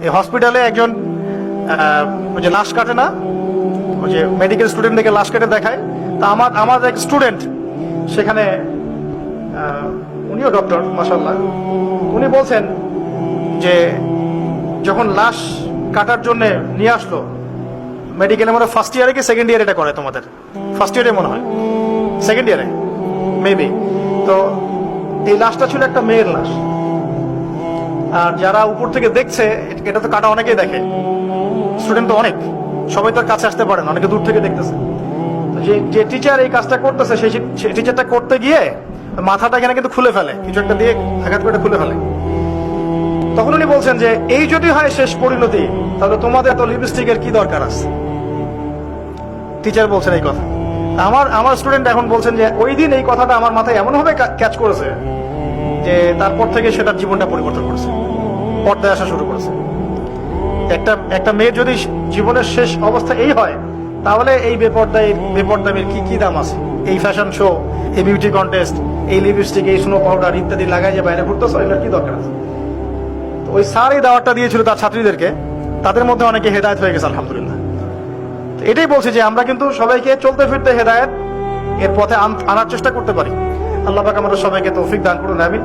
এই হসপিটালে একজন ওই যে লাশ কাটে না, ওই যে মেডিকেল স্টুডেন্টদেরকে লাশ কেটে দেখায়, তা আমার এক স্টুডেন্ট সেখানে, উনিও ডক্টর মাশাআল্লাহ, উনি বলছেন যে যখন লাশ কাটার জন্য নিয়ে আসলো মেডিকেলে, মনে ফার্স্ট ইয়ারে কি সেকেন্ড ইয়ারে এটা করে, তোমাদের ফার্স্ট ইয়ারে মনে হয়, সেকেন্ড ইয়ারে মেবি। তো এই লাশটা ছিল একটা মেয়ের লাশ, আর যারা উপর থেকে দেখছে, এটা তো কাটা অনেকেই দেখে, স্টুডেন্ট তো অনেক, সবাই তো কাছে আসতে পারে না, অনেকে দূর থেকে দেখতেছে। যে টিচার এই কাজটা করতেছে, সেই টিচারটা করতে গিয়ে মাথাটা এখানে কিন্তু খুলে ফেলে, কিছু একটা দিয়ে আঘাত করে খুলে ফেলে। তখন উনি বলছেন যে এই যদি হয় শেষ পরিণতি, তাহলে তোমাদের তো লিপস্টিকের কি দরকার আছে। টিচার বলছেন এই কথা। আমার স্টুডেন্ট এখন বলছেন যে ওই দিন এই কথাটা আমার মাথায় এমন ভাবে ক্যাচ করেছে যে তারপর থেকে সেটার জীবনটা পরিবর্তন করেছে, পর্দায় আসা শুরু করেছে। একটা মেয়ের যদি জীবনের শেষ অবস্থা এই হয়, তাহলে এই বেপর্দামের কি দাম আছে? এই ফ্যাশন শো, এই বিউটি কন্টেস্ট, এই লিপস্টিক, এই স্নো পাউডার ইত্যাদি লাগাই যে বাইরে ঘুরতেছ, এটার কি দরকার আছে? ওই স্যার এই দাওয়াতটা দিয়েছিল তার ছাত্রীদেরকে, তাদের মধ্যে অনেকে হেদায়েত হয়ে গেছে আলহামদুলিল্লাহ। এটাই বলছি যে আমরা কিন্তু সবাইকে চলতে ফিরতে হেদায়েত এর পথে আনার চেষ্টা করতে পারি। আল্লাহ পাক আমাদের সবাইকে তৌফিক দান করুন, আমিন।